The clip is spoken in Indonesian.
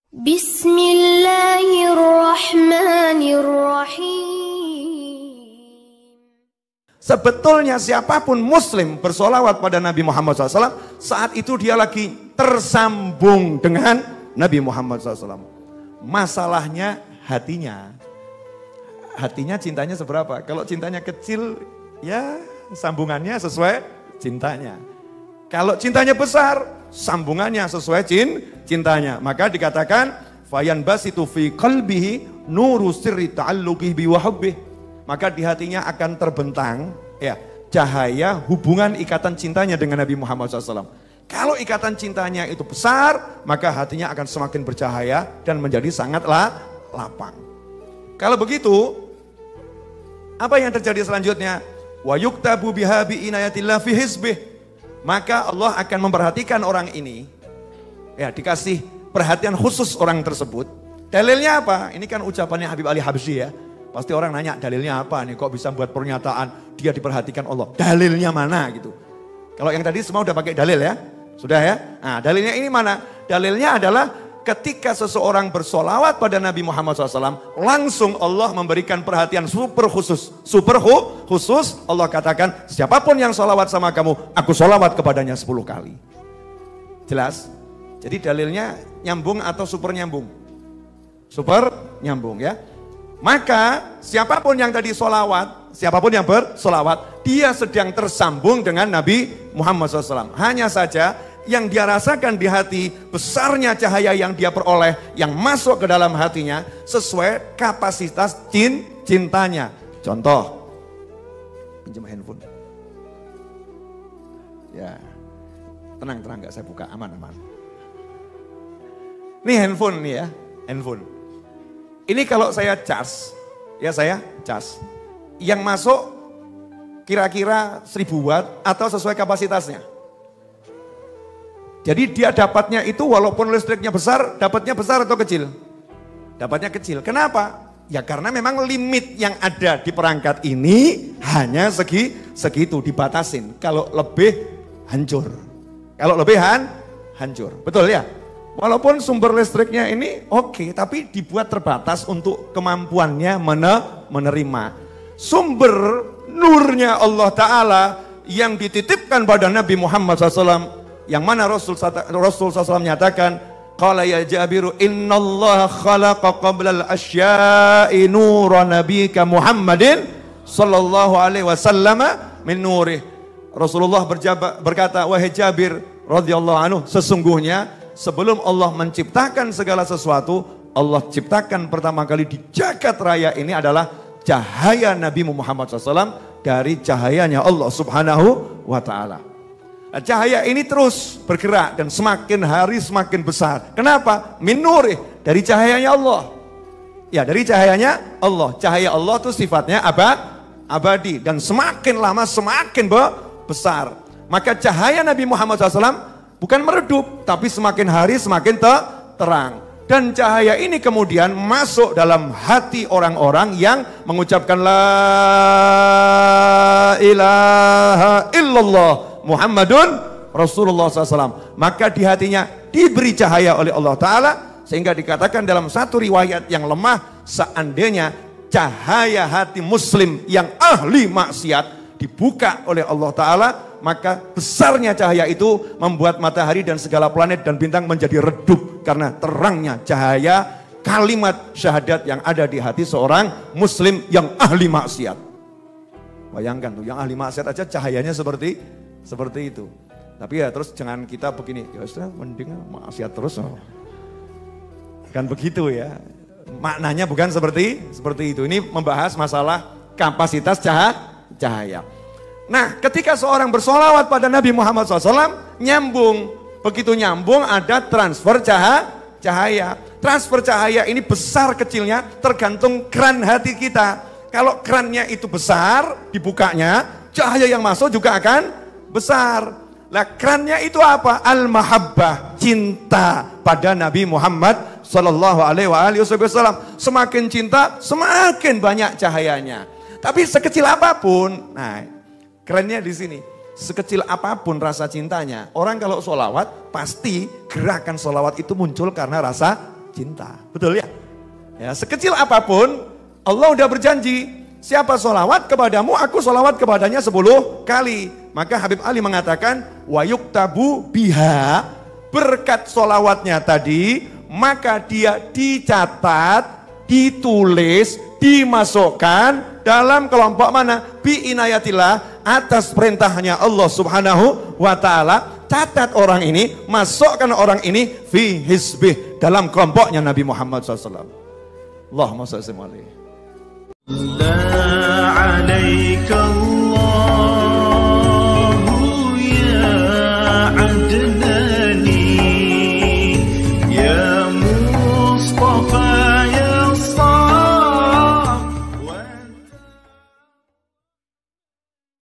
Bismillahirrahmanirrahim. Sebetulnya siapapun muslim bersolawat pada Nabi Muhammad SAW, saat itu dia lagi tersambung dengan Nabi Muhammad SAW. Masalahnya hatinya. Hatinya cintanya seberapa? Kalau cintanya kecil, ya sambungannya sesuai cintanya. Kalau cintanya besar, sambungannya sesuai cintanya. Maka dikatakan, fayan basitu fi qalbihi nuru sirri ta'alluqihi bi wa hubbih. Maka di hatinya akan terbentang ya cahaya hubungan ikatan cintanya dengan Nabi Muhammad SAW. Kalau ikatan cintanya itu besar, maka hatinya akan semakin bercahaya dan menjadi sangatlah lapang. Kalau begitu, apa yang terjadi selanjutnya? Wa yuktabu biha bi inayatillah fi hizbih. Maka Allah akan memperhatikan orang ini, ya dikasih perhatian khusus orang tersebut. Dalilnya apa? Ini kan ucapannya Habib Ali Habsyi ya. Pasti orang nanya dalilnya apa nih, kok bisa buat pernyataan dia diperhatikan Allah. Dalilnya mana gitu. Kalau yang tadi semua udah pakai dalil ya. Sudah ya. Nah dalilnya ini mana? Dalilnya adalah ketika seseorang bersolawat pada Nabi Muhammad SAW, langsung Allah memberikan perhatian super khusus. Super khusus, Allah katakan, siapapun yang solawat sama kamu, aku solawat kepadanya 10 kali. Jelas? Jadi dalilnya nyambung atau super nyambung? Super nyambung ya. Maka siapapun yang tadi solawat, siapapun yang bersolawat, dia sedang tersambung dengan Nabi Muhammad SAW. Hanya saja yang dia rasakan di hati, besarnya cahaya yang dia peroleh, yang masuk ke dalam hatinya, sesuai kapasitas cintanya. Contoh, pinjam handphone. Ya, tenang gak saya buka, aman. Ini handphone nih ya, handphone. Ini kalau saya cas, ya saya cas. Yang masuk kira-kira 1000 watt atau sesuai kapasitasnya. Jadi dia dapatnya itu walaupun listriknya besar, dapatnya besar atau kecil? Dapatnya kecil. Kenapa? Ya karena memang limit yang ada di perangkat ini hanya segitu, dibatasin. Kalau lebih hancur. Kalau lebih hancur. Betul ya? Walaupun sumber listriknya ini oke, tapi dibuat terbatas untuk kemampuannya menerima. Sumber nurnya Allah Ta'ala yang dititipkan pada Nabi Muhammad SAW, yang mana Rasul SAW menyatakan, qala ya Jabiru innallaha khalaqa qablal asya'i nura nabika Muhammadin sallallahu alaihi wasallam min nurih. Rasulullah berkata, wahai Jabir radhiyallahu anhu, sesungguhnya sebelum Allah menciptakan segala sesuatu, Allah ciptakan pertama kali di jagat raya ini adalah cahaya Nabi Muhammad SAW dari cahayanya Allah Subhanahu wa Ta'ala. Nah, cahaya ini terus bergerak dan semakin hari semakin besar. Kenapa? Min nurih, dari cahayanya Allah. Ya, dari cahayanya Allah. Cahaya Allah itu sifatnya abadi dan semakin lama semakin besar. Maka cahaya Nabi Muhammad SAW bukan meredup, tapi semakin hari semakin terang. Dan cahaya ini kemudian masuk dalam hati orang-orang yang mengucapkan la ilaha illallah Muhammadun Rasulullah SAW. Maka di hatinya diberi cahaya oleh Allah Ta'ala, sehingga dikatakan dalam satu riwayat yang lemah, seandainya cahaya hati muslim yang ahli maksiat dibuka oleh Allah Ta'ala, maka besarnya cahaya itu membuat matahari dan segala planet dan bintang menjadi redup karena terangnya cahaya kalimat syahadat yang ada di hati seorang muslim yang ahli maksiat. Bayangkan tuh, yang ahli maksiat aja cahayanya seperti itu. Tapi ya terus jangan kita begini, ya sudah mending maksiat terus. Kan begitu ya. Maknanya bukan seperti itu. Ini membahas masalah kapasitas cahaya. Nah, ketika seorang bersolawat pada Nabi Muhammad SAW, nyambung. Begitu nyambung ada transfer cahaya. Transfer cahaya ini besar kecilnya tergantung keran hati kita. Kalau kerannya itu besar, dibukanya, cahaya yang masuk juga akan besar. Lah kerannya itu apa? Al-mahabbah, cinta pada Nabi Muhammad sallallahu alaihi wasallam. Semakin cinta, semakin banyak cahayanya. Tapi sekecil apapun, nah kerennya di sini, sekecil apapun rasa cintanya, orang kalau sholawat pasti gerakan sholawat itu muncul karena rasa cinta. Betul ya? Ya, sekecil apapun Allah udah berjanji, siapa solawat kepadamu, aku solawat kepadanya 10 kali. Maka Habib Ali mengatakan, wa yuktabu biha, berkat solawatnya tadi, maka dia dicatat, ditulis, dimasukkan dalam kelompok mana? Bi inayatillah, atas perintahnya Allah subhanahu wa ta'ala. Catat orang ini, masukkan orang ini fi hizbih, dalam kelompoknya Nabi Muhammad SAW. Allahumma salli alaihi.